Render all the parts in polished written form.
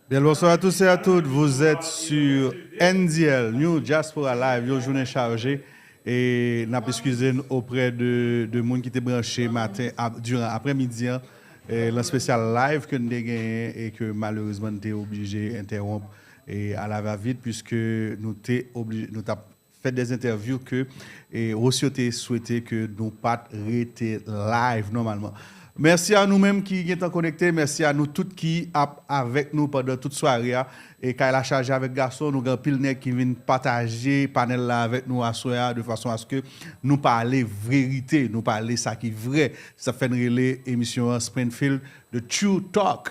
Bien, bonsoir à tous et à toutes. Vous êtes sur NDL, New Diaspora Live, une journée chargée. Et n'a pas excusé auprès de monde qui était branché matin, durant après-midi, hein, le spécial live que nous avons gagné et que malheureusement nous avons obligé d'interrompre et à la va-vite puisque nous avons fait des interviews que et aussi souhaité que nous pas arrêter live normalement. Merci à nous-mêmes qui sont connectés. Merci à nous tous qui sont avec nous pendant toute soirée. Et quand elle a chargé avec garçon, nous avons pile nèg qui viennent partager le panel là avec nous à soir de façon à ce que nous parler vérité, nous parler ça qui est vrai. Ça fait une relais émission Springfield de True Talk.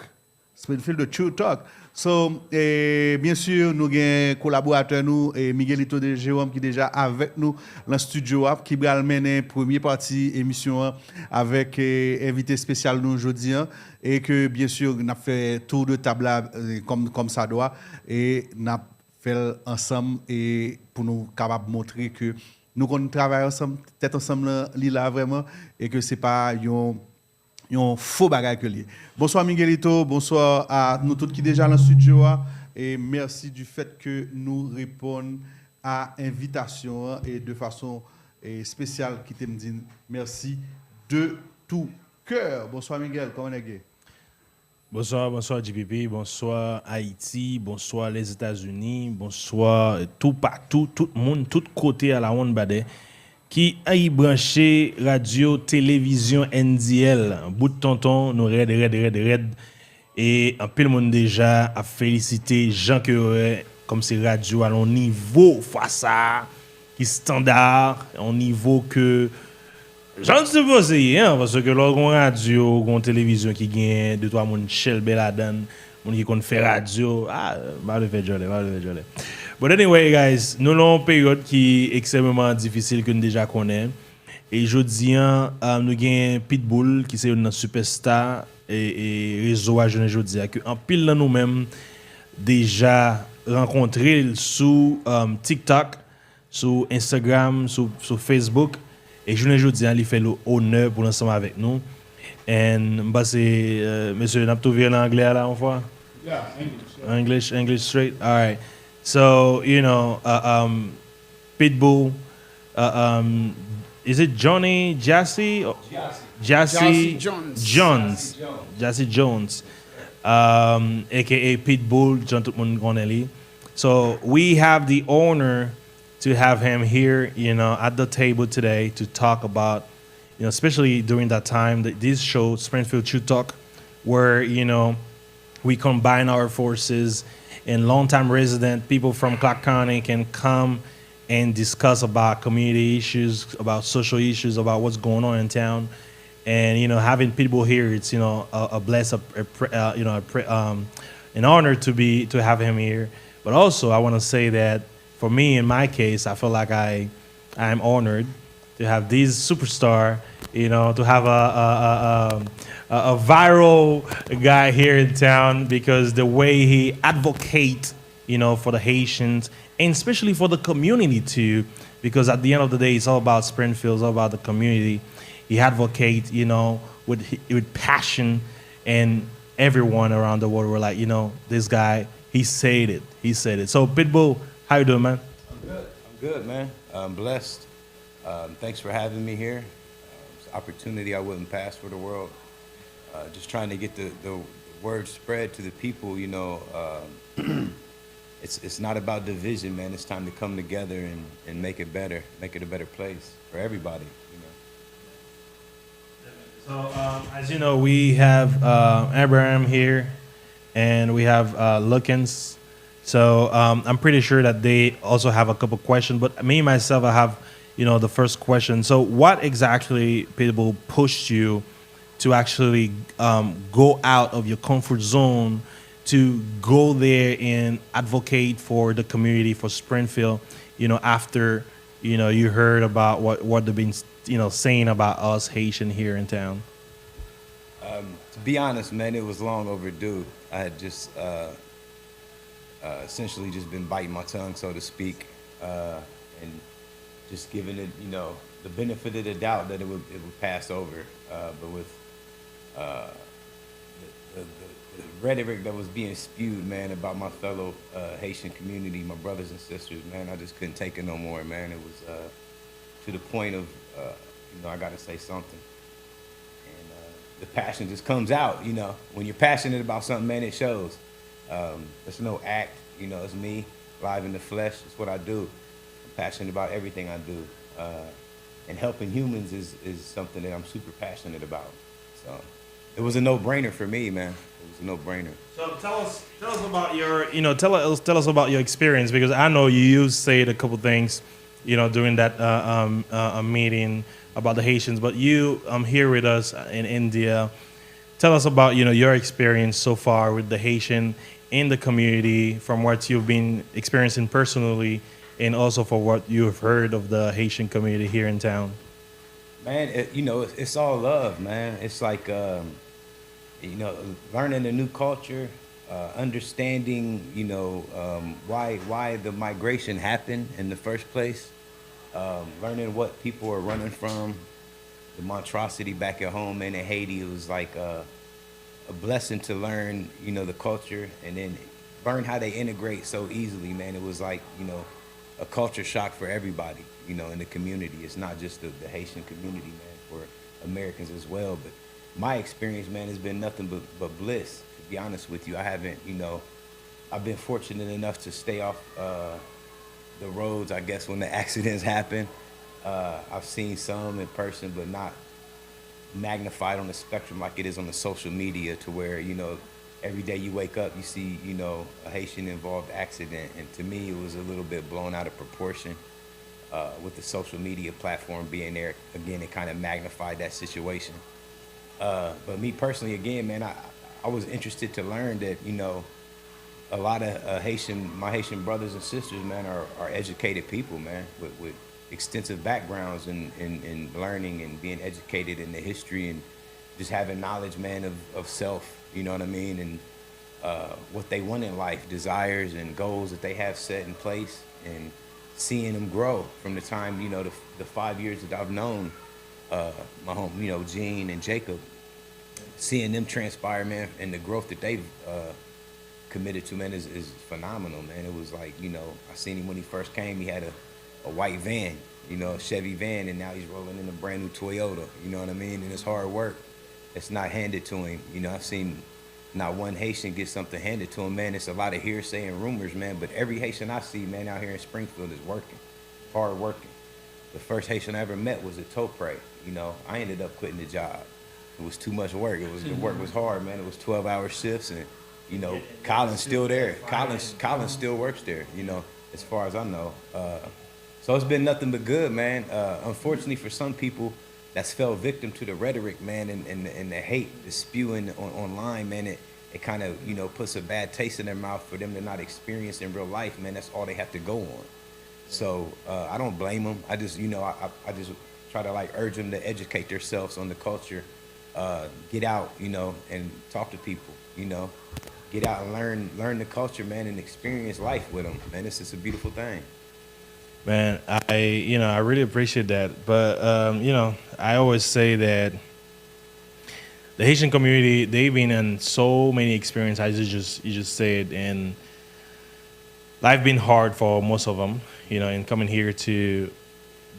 Springfield de True Talk. So, bien sûr, nous avons un collaborateur, nous, Miguelito de Jérôme, qui est déjà avec nous dans le studio, qui va mener la première partie émission avec invité spécial nous aujourd'hui. Et que, bien sûr, nous avons fait tour de table comme ça doit. Et nous avons fait ensemble et pour nous capables de montrer que nous travaillons ensemble, peut-être ensemble, là, vraiment, et que ce n'est pas un faux bagage que lié. Bonsoir Miguelito, bonsoir à nous tous qui sont déjà dans le studio et merci du fait que nous répondons à l'invitation et de façon spéciale qui te me dit merci de tout cœur. Bonsoir Miguel, comment est-ce? Bonsoir, bonsoir JPP, bonsoir Haïti, bonsoir les États-Unis, bonsoir tout partout, tout le monde, tout côté à la ronde badé qui a y branché radio, télévision NDL, bout de tonton, nous red. Et un peu le monde déjà a félicité Jean que comme c'est radio à un niveau face à qui standard, un niveau que j'en sais pas essayer, hein, parce que là, on radio, on télévision qui gagne, deux, trois moun Shell Beladan, moun qui compte faire radio, va le faire jolie. But anyway, guys, nous avons une période qui est extrêmement difficile que nous déjà connaissons. Et je dis, nous avons Pitbull qui est une superstar et réseau à jeune aujourd'hui, que en pile là nous-mêmes déjà rencontré sur TikTok, sur Instagram, sur Facebook. Et je ne dis il fait l'honneur pour l'ensemble avec nous. Et c'est monsieur, n'a pas tout vu en anglais là en fois? Yeah, English. English straight. All right. So Pitbull. Is it Johnny Jassy? Jassy Jones. Jassy Jones. AKA Pitbull, John Tutmun. So we have the honor to have him here, at the table today to talk about, especially during that time, this show, Springfield True Talk, where, we combine our forces and longtime resident people from Clark County can come and discuss about community issues, about social issues, about what's going on in town. And, having people here, it's, a bless, an honor to have him here. But also, I want to say that for me, in my case, I feel like I'm honored to have this superstar, to have a viral guy here in town because the way he advocates, for the Haitians and especially for the community too, because at the end of the day, it's all about Springfield, it's all about the community. He advocates, with passion, and everyone around the world were like, this guy, he said it. So Pitbull, how you doing, man? I'm good, man. I'm blessed. Thanks for having me here. It's an opportunity I wouldn't pass for the world. Just trying to get the word spread to the people, it's not about division, man. It's time to come together and make it better, make it a better place for everybody, So, as you know, we have Abraham here, and we have Lookins. So I'm pretty sure that they also have a couple questions. But me myself, I have, the first question. So what exactly, Pitbull, pushed you to actually go out of your comfort zone to go there and advocate for the community, for Springfield, after, you heard about what they've been, saying about us Haitian here in town? To be honest, man, it was long overdue. I had just essentially just been biting my tongue, so to speak, and just giving it, the benefit of the doubt that it would pass over. But with the rhetoric that was being spewed, man, about my fellow Haitian community, my brothers and sisters, man, I just couldn't take it no more, man. It was to the point of, I got to say something. And the passion just comes out, When you're passionate about something, man, it shows. It's no act, it's me, live in the flesh. It's what I do. I'm passionate about everything I do. And helping humans is something that I'm super passionate about. So it was a no-brainer for me, man. It was a no-brainer. So tell us about your, tell us about your experience, because I know you said a couple things, during that meeting about the Haitians, but you here with us in India. Tell us about, your experience so far with the Haitian in the community, from what you've been experiencing personally, and also for what you've heard of the Haitian community here in town. Man, it's all love, man. It's like, learning a new culture, understanding, why the migration happened in the first place, learning what people are running from, the monstrosity back at home, man, in Haiti. It was like a blessing to learn, the culture, and then learn how they integrate so easily, man. It was like, a culture shock for everybody, in the community. It's not just the Haitian community, man, for Americans as well. But my experience, man, has been nothing but bliss, to be honest with you. I haven't, I've been fortunate enough to stay off the roads, I guess, when the accidents happen. I've seen some in person, but not magnified on the spectrum like it is on the social media, to where, every day you wake up, you see, a Haitian-involved accident. And to me, it was a little bit blown out of proportion. With the social media platform being there, again, it kind of magnified that situation. But me personally, again, man, I was interested to learn that, a lot of my Haitian brothers and sisters, man, are educated people, man, with extensive backgrounds in learning and being educated in the history, and just having knowledge, man, of self, you know what I mean? And what they want in life, desires and goals that they have set in place, and seeing them grow from the time, the 5 years that I've known my home, Gene and Jacob, seeing them transpire, man, and the growth that they've committed to, man, is phenomenal, man. It was like, I seen him when he first came. He had a white van, a Chevy van, and now he's rolling in a brand new Toyota, you know what I mean? And it's hard work. It's not handed to him. I've seen not one Haitian get something handed to him, man. It's a lot of hearsay and rumors, man, but every Haitian I see, man, out here in Springfield is working, hard working. The first Haitian I ever met was at Topre. I ended up quitting the job. It was too much work. The work was hard, man. It was 12-hour shifts, and, Colin's still there. Colin still works there, as far as I know. So it's been nothing but good, man. Unfortunately for some people, that's fell victim to the rhetoric, man, and the hate, the spewing online, man. It kind of, puts a bad taste in their mouth for them to not experience in real life, man. That's all they have to go on. So I don't blame them. I just, I just try to urge them to educate themselves on the culture, get out, and talk to people, get out and learn the culture, man, and experience life with them, man. It's just a beautiful thing. Man, I really appreciate that. But, I always say that the Haitian community, they've been in so many experiences, as you just said, and life been hard for most of them, and coming here to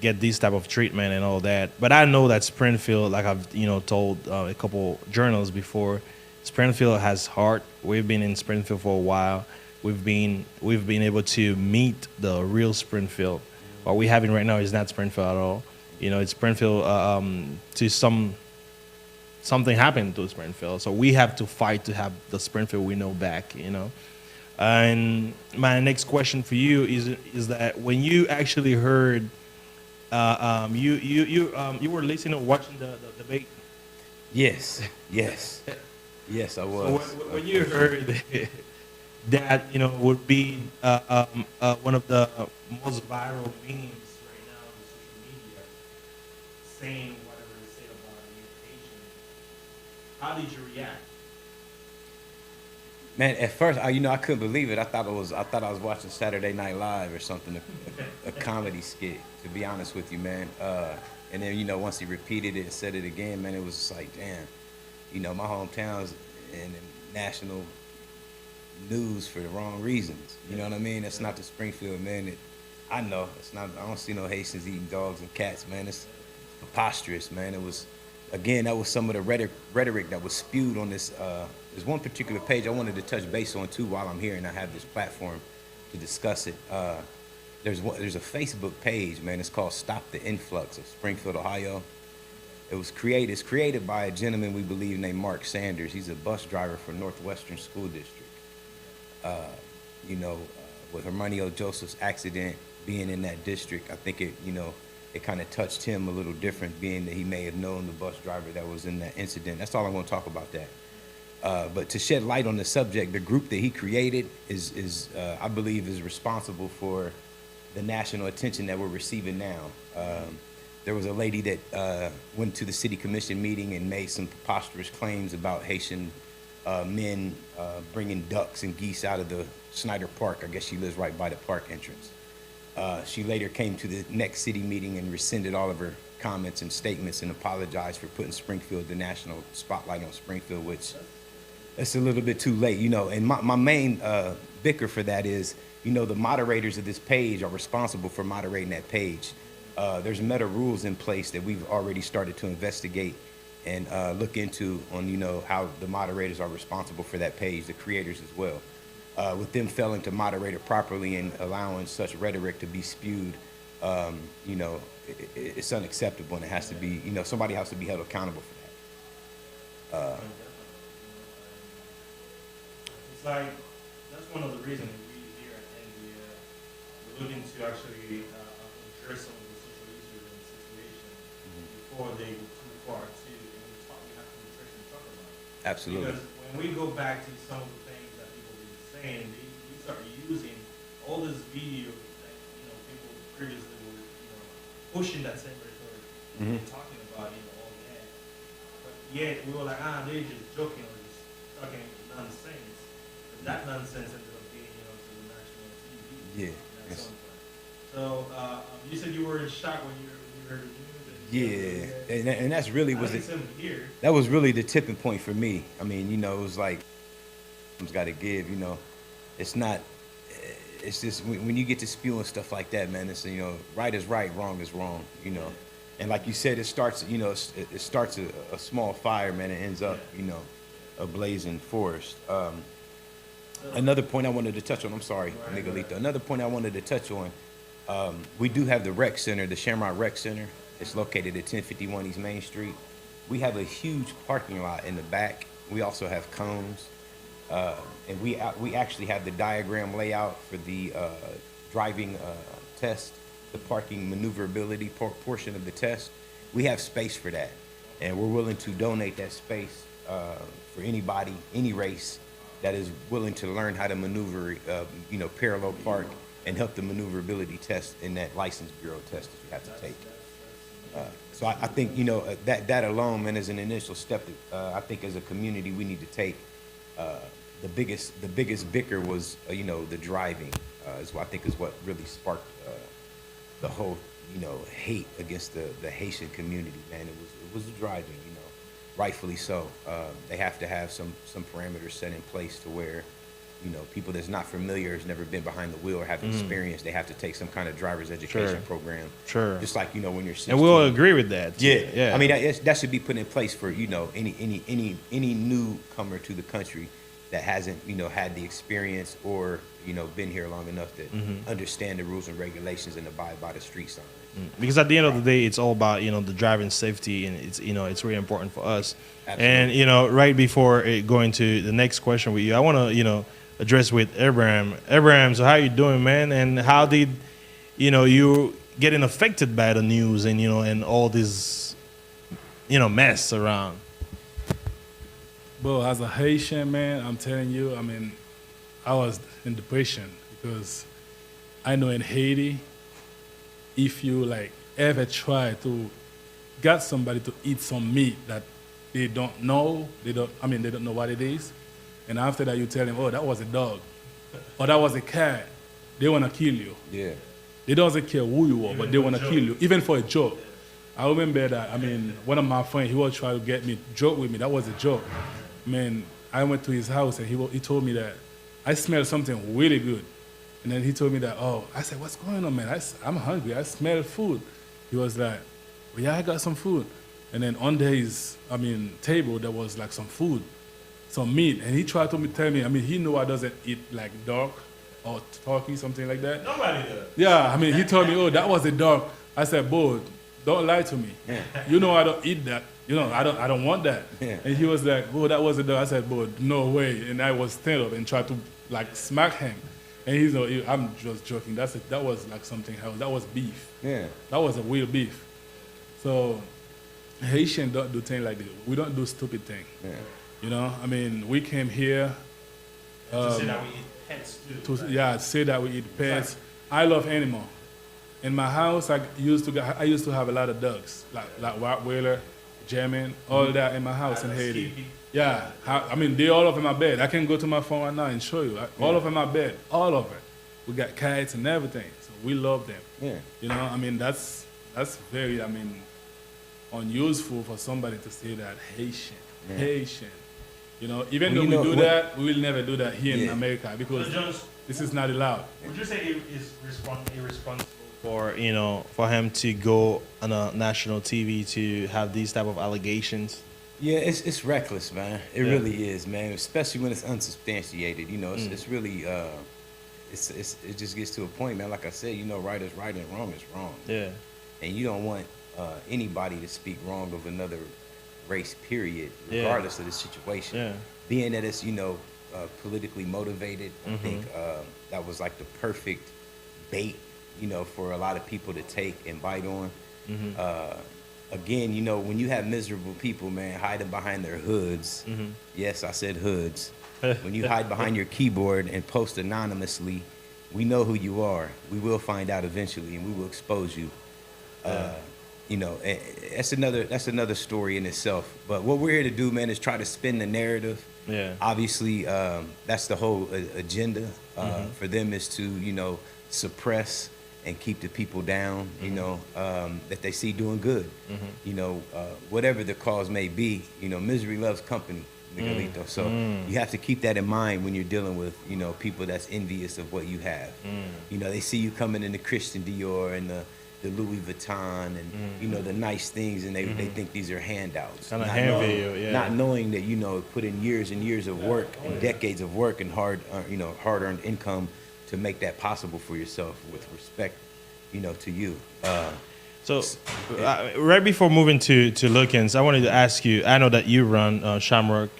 get this type of treatment and all that. But I know that Springfield, like I've, told a couple journalists before, Springfield has heart. We've been in Springfield for a while. We've been able to meet the real Springfield. What we're having right now is not Springfield at all. It's Springfield to something happened to Springfield. So we have to fight to have the Springfield we know back, And my next question for you is that when you actually heard, you were listening, watching the debate. Yes, I was. So when you heard that would be one of the most viral memes right now on social media, saying whatever they say about education. How did you react? Man, at first, I couldn't believe it. I thought I was watching Saturday Night Live or something, a comedy skit. To be honest with you, man. And then once he repeated it and said it again, man, it was just like, damn. My hometown's in national news for the wrong reasons. You know what I mean? That's not the Springfield, man. I know it's not. I don't see no Haitians eating dogs and cats, man. It's preposterous, man. It was, again, that was some of the rhetoric that was spewed on this. There's one particular page I wanted to touch base on too while I'm here, and I have this platform to discuss it. There's a Facebook page, man. It's called "Stop the Influx" of Springfield, Ohio. It's created by a gentleman we believe named Mark Sanders. He's a bus driver for Northwestern School District. With Hermanio Joseph's accident being in that district, I think it kind of touched him a little different, being that he may have known the bus driver that was in that incident. That's all I want to talk about that. But to shed light on the subject, the group that he created is I believe, is responsible for the national attention that we're receiving now. There was a lady that went to the city commission meeting and made some preposterous claims about Haitian men bringing ducks and geese out of the Snyder Park. I guess she lives right by the park entrance. She later came to the next city meeting and rescinded all of her comments and statements and apologized for putting Springfield, the national spotlight on Springfield, which it's a little bit too late, And my main bicker for that is, the moderators of this page are responsible for moderating that page. There's meta rules in place that we've already started to investigate and look into on, how the moderators are responsible for that page, the creators as well. With them failing to moderate it properly and allowing such rhetoric to be spewed, it's unacceptable, and it has to be, somebody has to be held accountable for that. It's like, that's one of the reasons we here at NDA, we're looking to actually address some of the social issues and situations before they go too far to, we have to address and talk about it. Absolutely. Because when we go back to some of the things that people have been saying, they start using all this video that, people previously were, pushing that same rhetoric, talking about, all that. But yet we were like, they're just joking or just talking nonsense. And that nonsense ended up being, to the national TV. Yeah. Yes. So you said you were in shock when you heard the news. And that's really that was really the tipping point for me. I mean, it was like, it's got to give. It's not. It's just when you get to spewing stuff like that, man. It's right is right, wrong is wrong. And like you said, it starts. It starts a small fire, man. It ends up, a blazing forest. Another point I wanted to touch on. I'm sorry, Miguelito. Another point I wanted to touch on. We do have the rec center, the Shamrock Rec Center. It's located at 1051 East Main Street. We have a huge parking lot in the back. We also have cones. And we actually have the diagram layout for the driving test, the parking maneuverability portion of the test. We have space for that. And we're willing to donate that space for anybody, any race that is willing to learn how to maneuver, parallel park and help the maneuverability test in that license bureau test that you have to take. So I think, that alone, man, is an initial step that I think as a community we need to take. The biggest bicker was, the driving, is what I think is what really sparked the whole, hate against the Haitian community, man. It was the driving, rightfully so. They have to have some parameters set in place to where, people that's not familiar, has never been behind the wheel or have experience, they have to take some kind of driver's education program. Sure. Just like, when you're 16. And we'll agree with that. Yeah. I mean, that should be put in place for, any newcomer to the country that hasn't, had the experience or, been here long enough to understand the rules and regulations and abide by the street signs. Because at the end of the day, it's all about, the driving safety, and it's, it's really important for us. Absolutely. And, right before going to the next question with you, I want to, address with Abraham. Abraham, so how you doing, man? And how did, you getting affected by the news and, and all this, mess around? Well, as a Haitian, man, I'm telling you, I was in depression because I know in Haiti, if you ever try to get somebody to eat some meat that they don't know, they don't know what it is, and after that you tell them, oh, that was a dog, or that was a cat, they want to kill you. Yeah. They don't care who you are, but they want to kill you, even for a joke. I remember that, one of my friends, he was trying to get me joke with me. That was a joke. Man, I went to his house and he told me that I smelled something really good. And then he told me that, oh, I said, what's going on, man? I'm hungry. I smell food. He was like, well, yeah, I got some food. And then under his, table, there was like some food, some meat. And he tried to tell me, he knew I doesn't eat like dog or turkey, something like that. Nobody does. Yeah, he told me, oh, that was a dog. I said, boy, don't lie to me. Yeah. You know I don't eat that. I don't want that. Yeah. And he was like, oh, that was a dog. I said, boy, no way. And I was stand up and tried to like smack him. And he's like, I'm just joking. That was like something else. That was beef. Yeah. That was a real beef. So Haitian don't do things like this. We don't do stupid things. Yeah. We came here. To say that we eat pets too. Say that we eat pets. I love animal. In my house, I used to have a lot of dogs, like Rottweiler, German, all that in my house in Haiti. Skippy. Yeah, they all up in my bed. I can go to my phone right now and show you. All up in my bed, all of it. We got cats and everything, so we love them. Yeah. That's very, unuseful for somebody to say that Haitian, Yeah. Haitian. Even Well, though we do that, we will never do that here in Yeah. America because But Jones, this is not allowed. would you say it is irresponsible for for him to go on a national TV to have these type of allegations? Yeah, it's reckless, man. It Yeah. really is, man. Especially when it's unsubstantiated. It's really it just gets to a point, man. Like I said, right is right and wrong is wrong. Yeah. And you don't want anybody to speak wrong of another race, period, Yeah. regardless of the situation. Yeah. Being that it's politically motivated, I Mhm. think that was like the perfect bait, for a lot of people to take and bite on. Again, when you have miserable people, man, hiding behind their hoods. Yes, I said hoods. When you hide behind your keyboard and post anonymously, we know who you are. We will find out eventually, and we will expose you. That's another story in itself. But what we're here to do, man, is try to spin the narrative. Yeah. Obviously, that's the whole agenda for them is to, suppress and keep the people down, that they see doing good. Whatever the cause may be, misery loves company, Miguelito. So you have to keep that in mind when you're dealing with, people that's envious of what you have. They see you coming in the Christian Dior and the Louis Vuitton and, the nice things, and they think these are handouts. Kind of hand video, yeah. Not knowing that, put in years and years of work and decades of work and hard-earned income to make that possible for yourself with respect, to you. So, right before moving to Lookins, I wanted to ask you. I know that you run Shamrock.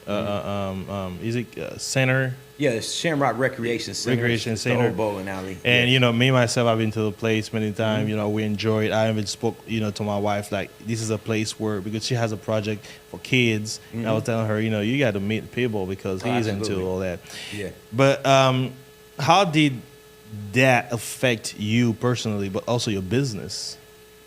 Is it Center? Yeah, it's Shamrock Recreation Center. Recreation It's the Center. old bowling alley. And Yeah. me myself, I've been to the place many times. We enjoy it. I even spoke, to my wife like this is a place where because she has a project for kids. And I was telling her, you got to meet people because he's into absolutely. all that. Yeah. But how did that affect you personally, but also your business?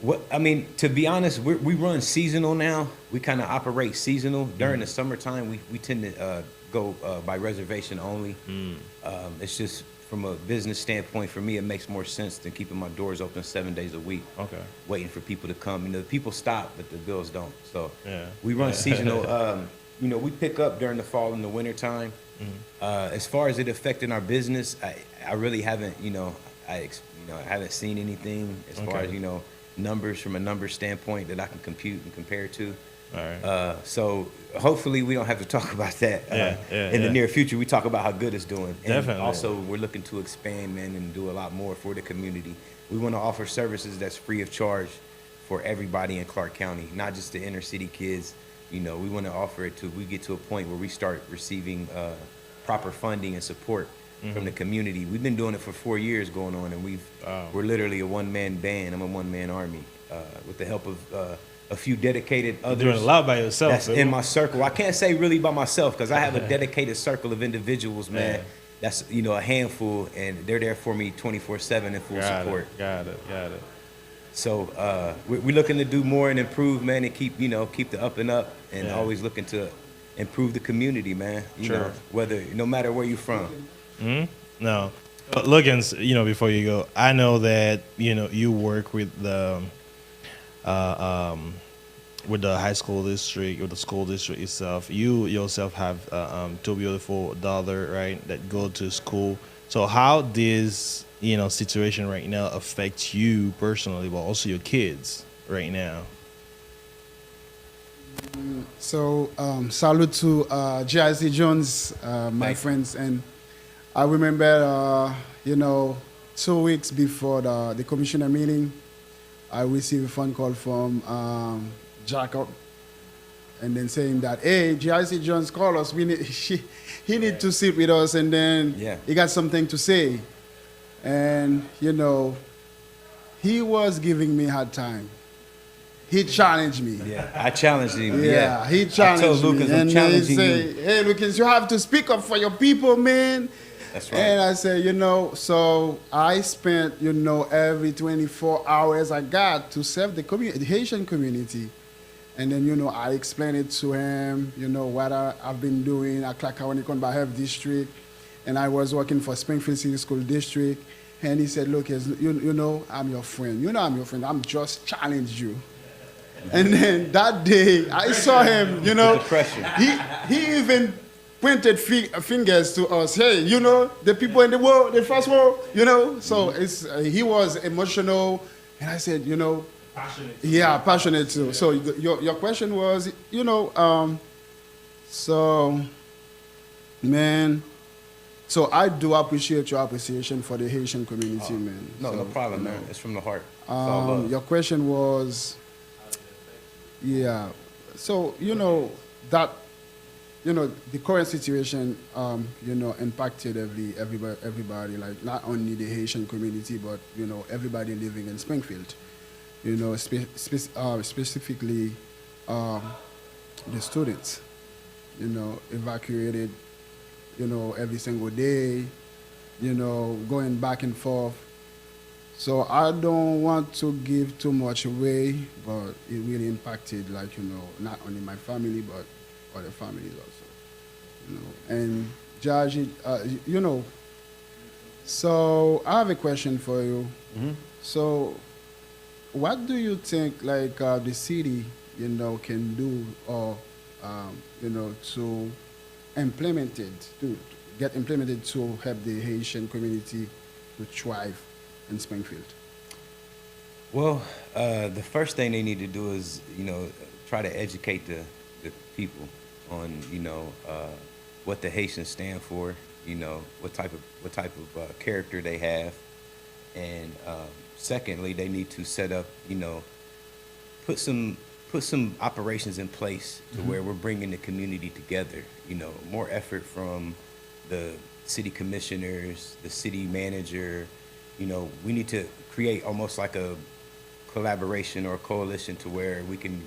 To be honest, we run seasonal now. We kind of operate seasonal. During the summertime, we tend to go by reservation only. It's just from a business standpoint, for me, it makes more sense than keeping my doors open 7 days a week. Okay. Waiting for people to come. The people stop, but the bills don't. So Yeah. we run seasonal. We pick up during the fall and the winter time. As far as it affecting our business, I really haven't, I haven't seen anything as far as, numbers from a number standpoint that I can compute and compare to. All right. So hopefully we don't have to talk about that in the near future. We talk about how good it's doing. And Definitely. also, we're looking to expand, man, and do a lot more for the community. We want to offer services that's free of charge for everybody in Clark County, not just the inner city kids. We want to offer it we get to a point where we start receiving proper funding and support from the community. We've been doing it for 4 years going on, and we're literally a one-man band. I'm a one-man army with the help of a few dedicated others. You're doing a lot by yourself. That's in my circle. I can't say really by myself because I have a dedicated circle of individuals, man. Yeah. That's a handful, and they're there for me 24/7 in full support. Got it. So we're looking to do more and improve, man, and keep the up and up, and always looking to improve the community, man. Sure. No matter where you're from. No. But Lookins, before you go, I know that, you work with the with the high school district, with the school district itself. You yourself have two beautiful daughter, right, that go to school. So how this situation right now affect you personally, but also your kids right now? So, salute to GIC Jones, my Thank you. friends. And I remember, 2 weeks before the commissioner meeting, I received a phone call from Jacob, and then saying that, hey, GIC Jones called us. He need to sit with us, and then Yeah. he got something to say. And, he was giving me hard time. He challenged me. Yeah, I challenged him. Yeah, he challenged I told Lucas, me. I'm And he challenging say, you. hey, Lucas, you have to speak up for your people, man. That's right. And I said, so I spent, every 24 hours I got to serve the Haitian community. And then, I explained it to him, what I've been doing at Clakawanikon Health District. And I was working for Springfield City School District. And he said, Lucas, I'm your friend. I'm your friend. I'm just challenged you. And then that day, I saw him, The pressure. he even pointed fingers to us. Hey, the people in the world, the first world, So he was emotional. And I said, Passionate. yeah, passionate too. So your question was, so, man, so I do appreciate your appreciation for the Haitian community, man. No, So, no problem, man. It's from the heart. It's all love. your question was, yeah. So that the current situation impacted everybody, like not only the Haitian community, but everybody living in Springfield. Specifically the students. Evacuated. Every single day. Going back and forth. So I don't want to give too much away, but it really impacted, like, not only my family, but other families also. And Judge, so I have a question for you. So what do you think, like, the city, can do, or, to implement it, to get implemented to help the Haitian community to thrive in Springfield? Well, the first thing they need to do is, try to educate the people on, what the Haitians stand for, what type of character they have, and secondly, they need to set up, put some operations in place to where we're bringing the community together. More effort from the city commissioners, the city manager. We need to create almost like a collaboration or a coalition to where we can,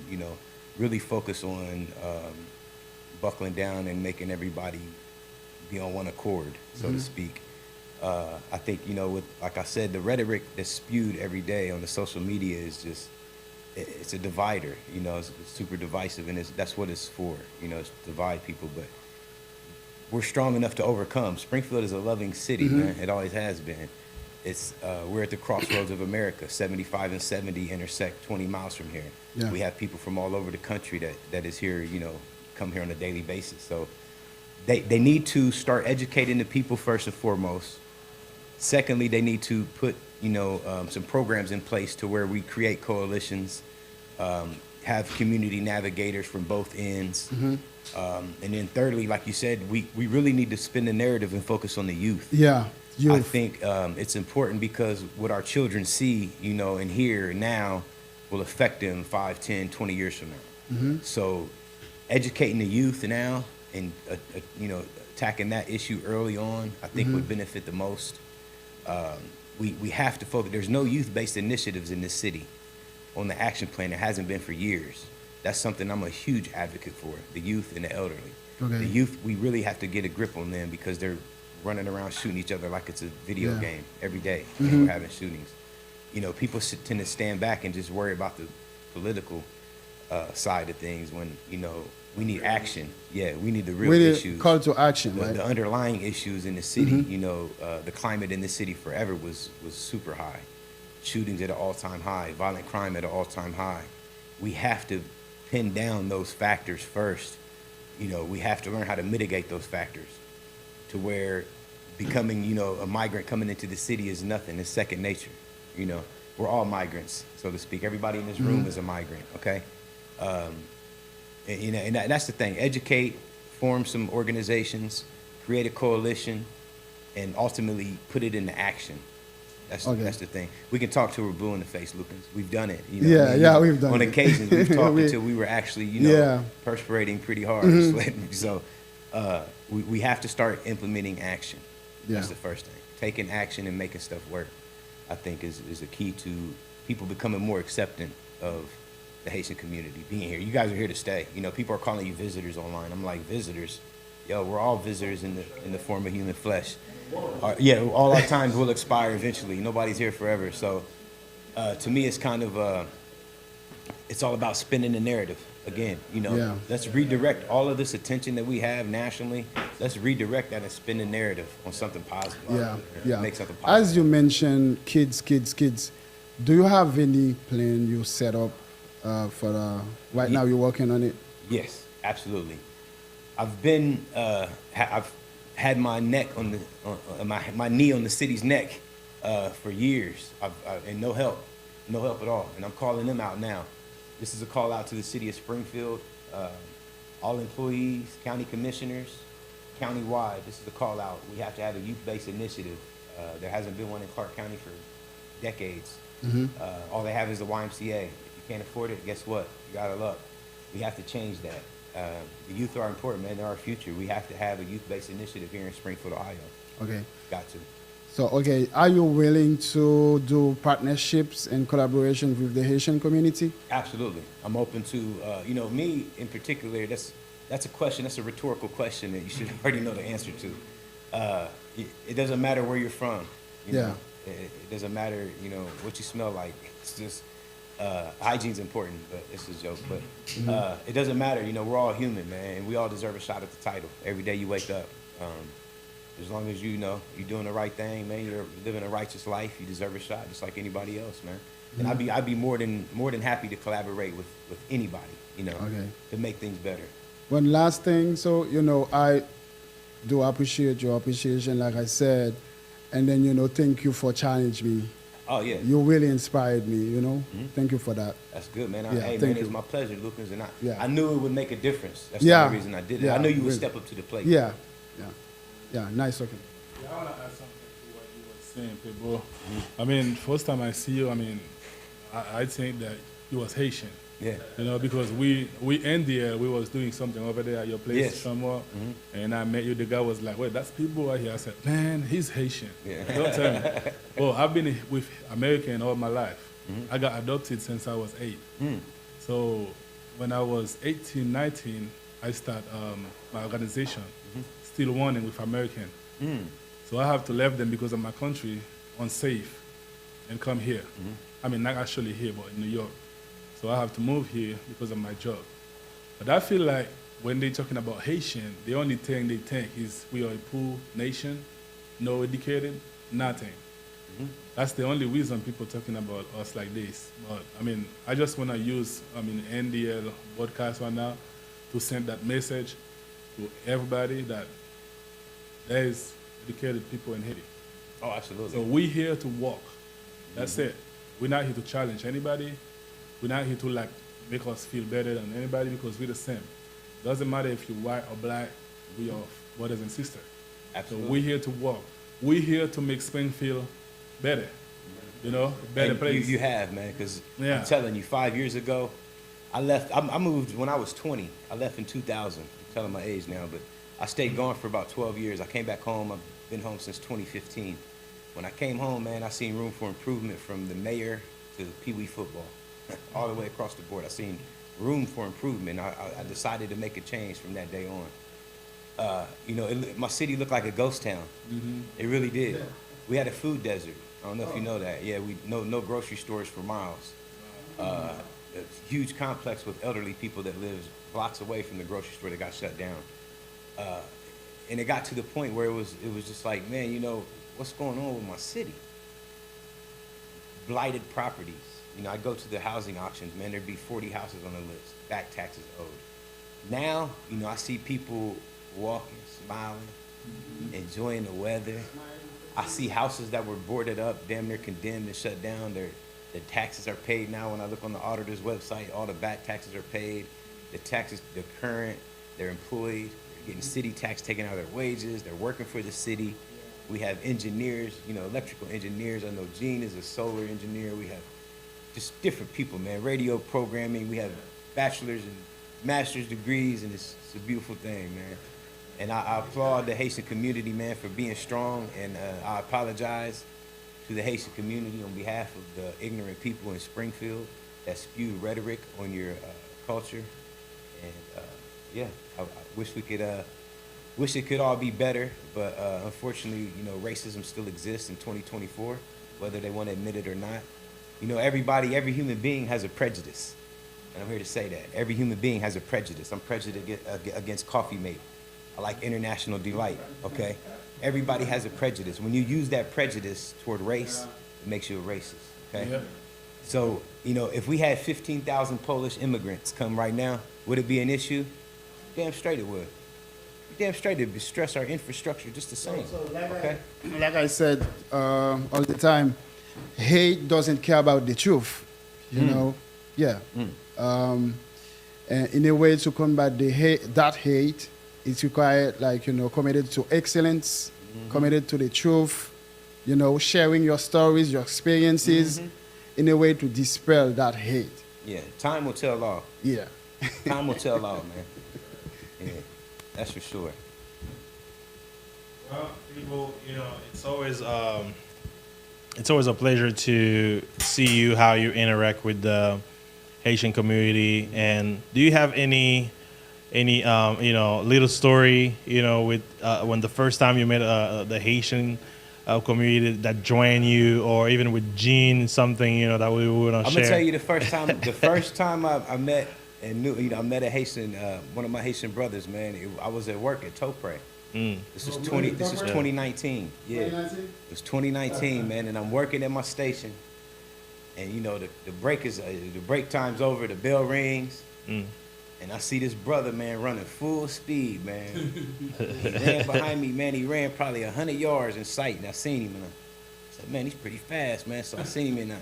really focus on buckling down and making everybody be on one accord, so to speak. I think, with, like I said, the rhetoric that's spewed every day on the social media is just, it's a divider, it's super divisive, and that's what it's for, it's to divide people. But we're strong enough to overcome. Springfield is a loving city, man. It always has been. It's we're at the crossroads of America. 75 and 70 intersect 20 miles from here. Yeah. We have people from all over the country that is here, come here on a daily basis. So they need to start educating the people first and foremost. Secondly, they need to put some programs in place to where we create coalitions, have community navigators from both ends. And then thirdly, like you said, we really need to spin the narrative and focus on the youth. Yeah. I think it's important because what our children see, and hear now will affect them 5, 10, 20 years from now. So educating the youth now and, attacking that issue early on, I think would benefit the most. We have to focus. There's no youth-based initiatives in this city on the action plan. There hasn't been for years. That's something I'm a huge advocate for, the youth and the elderly. Okay. The youth, we really have to get a grip on them because they're running around shooting each other like it's a video game every day. We're having shootings. People tend to stand back and just worry about the political side of things when, we need action. Yeah, we need the real issues. Call to action, right? The underlying issues in the city, the climate in the city forever was super high. Shootings at an all-time high, violent crime at an all-time high. We have to pin down those factors first, you know, we have to learn how to mitigate those factors to where becoming, you know, a migrant coming into the city is nothing. It's second nature. You know, we're all migrants, so to speak. Everybody in this room is a migrant, okay? And, you know, and that's the thing. Educate, form some organizations, create a coalition, and ultimately put it into action. That's the thing. We can talk till we're blue in the face, Lucas. We've done it. You know, we've done it. On occasions, we've talked until we were actually, you know, perspirating pretty hard, sweating. So we have to start implementing action. That's the first thing. Taking action and making stuff work, I think, is a key to people becoming more accepting of the Haitian community being here. You guys are here to stay. You know, people are calling you visitors online. I'm like, visitors? Yo, we're all visitors in the form of human flesh. All our times will expire eventually. Nobody's here forever. So to me, it's kind of, it's all about spinning the narrative. Again, you know, let's redirect all of this attention that we have nationally. Let's redirect that and spin the narrative on something positive. Make something positive. As you mentioned, kids. Do you have any plan you set up for right now? You're working on it. Yes, absolutely. I've been, I've had my neck on my knee on the city's neck for years, and no help at all. And I'm calling them out now. This is a call out to the city of Springfield, all employees, county commissioners, countywide. This is a call out. We have to have a youth-based initiative. There hasn't been one in Clark County for decades. All they have is the YMCA. If you can't afford it, guess what? You got luck. We have to change that. The youth are important, man. They're our future. We have to have a youth-based initiative here in Springfield, Ohio. Okay. Got to. So, okay, are you willing to do partnerships and collaboration with the Haitian community? Absolutely. I'm open to, you know, me in particular, that's a question, that's a rhetorical question that you should already know the answer to. It doesn't matter where you're from. You know? It doesn't matter, you know, what you smell like. It's just, hygiene's important, but it's a joke. But it doesn't matter, you know, we're all human, man, and we all deserve a shot at the title every day you wake up. As long as you know you're doing the right thing, man, you're living a righteous life, you deserve a shot just like anybody else, man. And I'd be more than happy to collaborate with anybody, you know, to make things better. One last thing, so, you know, I do appreciate your appreciation, like I said, and then, you know, thank you for challenging me. Oh, yeah. You really inspired me, you know. Thank you for that. That's good, man. Hey, man, it was my pleasure, Lucas, and I knew it would make a difference. That's the only reason I did it. I knew you would step up to the plate. Yeah, nice looking. Yeah, I want to add something to what you were saying, people. I mean, first time I see you, I mean, I think that you was Haitian. Yeah. You know, because we India, we was doing something over there at your place somewhere, and I met you. The guy was like, "Wait, that's people right here." I said, "Man, he's Haitian." Yeah. Don't tell me. Well, I've been with American all my life. I got adopted since I was 8. So when I was 18, 19, I started my organization. Still wanting with American. So I have to leave them because of my country unsafe and come here. I mean, not actually here, but in New York. So I have to move here because of my job. But I feel like when they're talking about Haitian, the only thing they think is we are a poor nation, no educated, nothing. That's the only reason people talking about us like this. But I mean, I just want to use, NDL broadcast right now to send that message to everybody that there is educated people in Haiti. Oh, absolutely. So we're here to walk. That's it. We're not here to challenge anybody. We're not here to like make us feel better than anybody because we're the same. Doesn't matter if you're white or black, we are brothers and sisters. Absolutely. So we're here to walk. We're here to make Springfield better. You know, better place. You have, man, because I'm telling you, 5 years ago, I left. I moved when I was 20. I left in 2000. I'm telling my age now, but I stayed gone for about 12 years. I came back home. I've been home since 2015. When I came home, man, I seen room for improvement from the mayor to Pee Wee football, all the way across the board. I seen room for improvement. I decided to make a change from that day on. You know, my city looked like a ghost town. It really did. Yeah. We had a food desert. I don't know if you know that. Yeah, we no grocery stores for miles. A huge complex with elderly people that lives blocks away from the grocery store that got shut down. And it got to the point where it was just like, man, you know, what's going on with my city? blighted properties. You know, I go to the housing auctions, man, there'd be 40 houses on the list, back taxes owed. Now, you know, I see people walking, smiling, enjoying the weather. I see houses that were boarded up, damn near condemned and shut down. The taxes are paid now. When I look on the auditor's website, all the back taxes are paid. The taxes, the current, they're employed, they're getting city tax taken out of their wages, they're working for the city. We have engineers, you know, electrical engineers. I know Gene is a solar engineer. We have just different people, man. Radio programming. We have bachelor's and master's degrees, and it's a beautiful thing, man. And I applaud the Haitian community, man, for being strong, and I apologize to the Haitian community on behalf of the ignorant people in Springfield that spew rhetoric on your culture. And yeah, I wish we could, wish it could all be better, but unfortunately, you know, racism still exists in 2024, whether they want to admit it or not. You know, every human being has a prejudice, and I'm here to say that. Every human being has a prejudice. I'm prejudiced against Coffee Mate. I like International Delight, okay? Everybody has a prejudice. When you use that prejudice toward race, it makes you a racist, okay? Yeah. So, you know, if we had 15,000 Polish immigrants come right now, would it be an issue? Damn straight it would. Damn straight it would stress our infrastructure just the same, okay? Like I said all the time, hate doesn't care about the truth, you know? Yeah. And in a way to combat the hate, that hate, it's required, like, you know, committed to excellence, committed to the truth, you know, sharing your stories, your experiences, in a way to dispel that hate. Yeah, time will tell all. Yeah. Time will tell all, man. Yeah, that's for sure. Well, people, you know, it's always a pleasure to see you, how you interact with the Haitian community. And do you have any you know, little story, you know, with when the first time you met the Haitian community that joined you, or even with Gene, something, you know, that we want to share? I'm gonna tell you the first time I met and knew, you know, I met a Haitian, one of my Haitian brothers, man. I was at work at Topre. This is 2019. Yeah, it was 2019, man, and I'm working at my station, and you know the break time's over, the bell rings. And I see this brother, man, running full speed, man. He ran behind me, man. He ran probably 100 yards in sight, and I seen him, and I said, man, he's pretty fast, man. So I seen him in the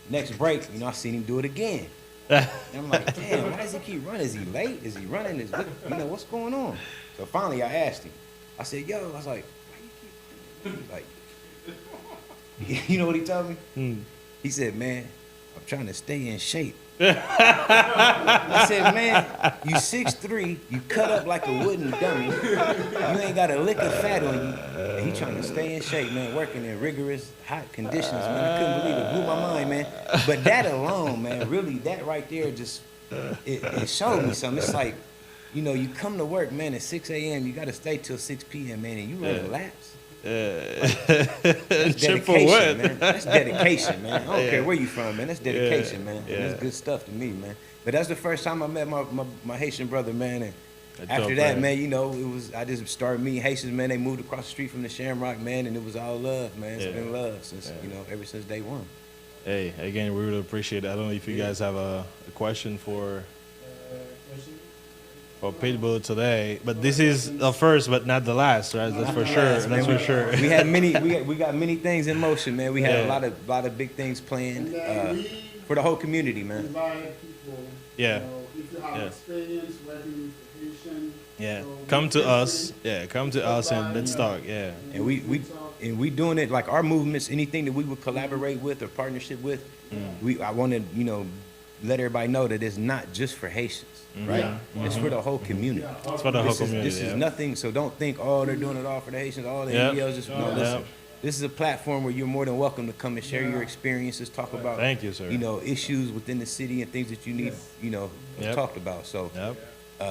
next break, you know, I seen him do it again. And I'm like, damn, why does he keep running? Is he late? Is he running? You know, what's going on? So finally I asked him. I said, yo, I was like, why you keep running? Like, you know what he told me? He said, man, I'm trying to stay in shape. I said, man, you 6'3", you cut up like a wooden dummy. You ain't got a lick of fat on you. And he trying to stay in shape, man, working in rigorous, hot conditions, man. I couldn't believe it. Blew my mind, man. But that alone, man, really, that right there just, it showed me something. It's like, you know, you come to work, man, at 6 a.m., you got to stay till 6 p.m., man, and you ready to lapse. That's dedication, man. That's dedication, man. I don't care where you from, man. That's dedication, man. And that's good stuff to me, man. But that's the first time I met my Haitian brother, man. And after that, man, you know, I just started meeting Haitians, man. They moved across the street from the Shamrock, man, and it was all love, man. It's been love since, you know, ever since day one. Hey, again, we really appreciate it. I don't know if you guys have a question for Pitbull today, but this is the first, but not the last, right? That's for sure. That's for sure. We had we got many things in motion, man. We had a lot of big things planned for the whole community, man. Invite people. Yeah. You know, if you have experience working with Haitian, yeah. Come to us. Yeah. Come to us and let's talk. Yeah. And we doing it like our movements. Anything that we would collaborate with or partnership with, I want to, you know, let everybody know that it's not just for Haitians. Right? It's for the whole community. It's for the whole community. This is nothing, so don't think, oh, they're doing it all for the Haitians, all the NGOs. Just, no, listen. This is a platform where you're more than welcome to come and share your experiences, talk about, thank you, sir. You know, issues within the city and things that you need, you know, talked about. So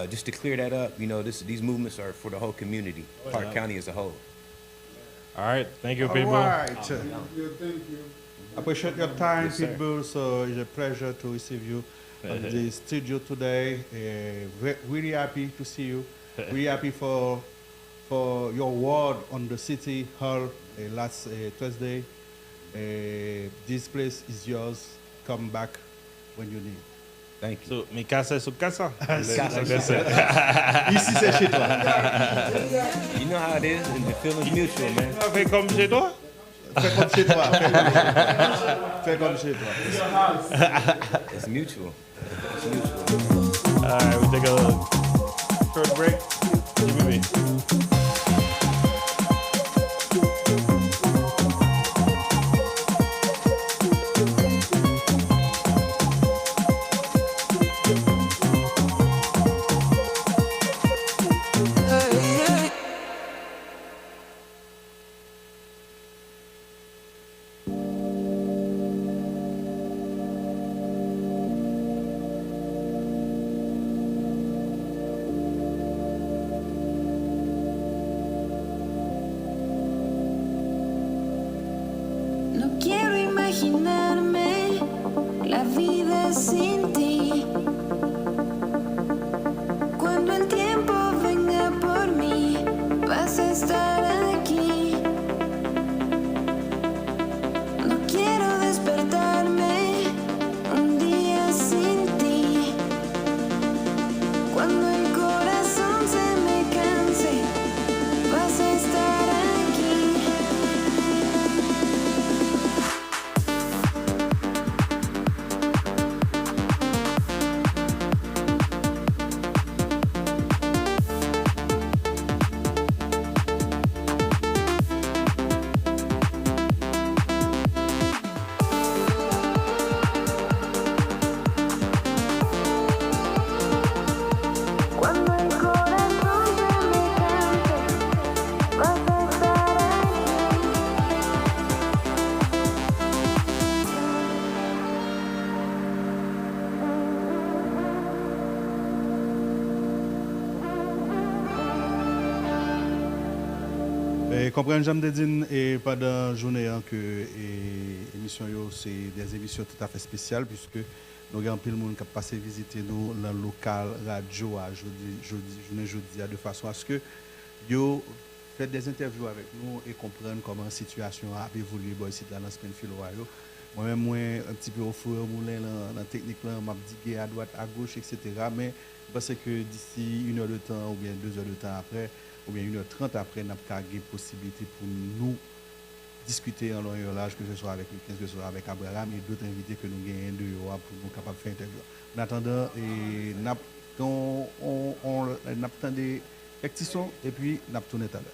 just to clear that up, you know, these movements are for the whole community, Park County as a whole. All right. Thank you, people. All right. thank you. Appreciate your time, Yes, sir. Pitbull. So it's a pleasure to receive you at the studio today. Really happy to see you. Really happy for your word on the city hall last Thursday. This place is yours. Come back when you need. Thank you. So, mais casa sur casa. Ici, c'est chez toi. You know how it is, and the feeling's mutual, man. Fais comme chez toi. Fais comme chez toi. Fais comme chez toi. It's mutual. It's mutual. All right, we take a short break. GBB. No quiero imaginarme la vida sin ti. Cuando el tiempo venga por mí, vas a estar aquí. No quiero despertarme un día sin ti. Cuando el corazón se me canse, vas a estar aquí. Cuando el corazón se me canse, vas a estar Comprendre, j'aime de dire pendant la journée hein, que l'émission c'est des émissions tout à fait spéciales puisque nous avons pile de monde qui a passé visiter nous dans le local radio à jeudi de façon à ce que yo fait des interviews avec nous et comprendre comment la situation a évolué ici dans Springfield, Ohio. Moi-même, moi, un petit peu au four au moulin dans la technique, je m'a digué à droite, à gauche, etc. Mais je pense que d'ici 1 heure de temps ou bien 2 heures de temps après, ou bien 1h30 après, nous avons une possibilité pour nous discuter en long et en large, que ce soit avec le 15, que ce soit avec Abraham et d'autres invités que nous gagnons de pour nous capables de faire interview. En attendant, on attendait quelques petits sons et puis nous tourné tout à l'heure.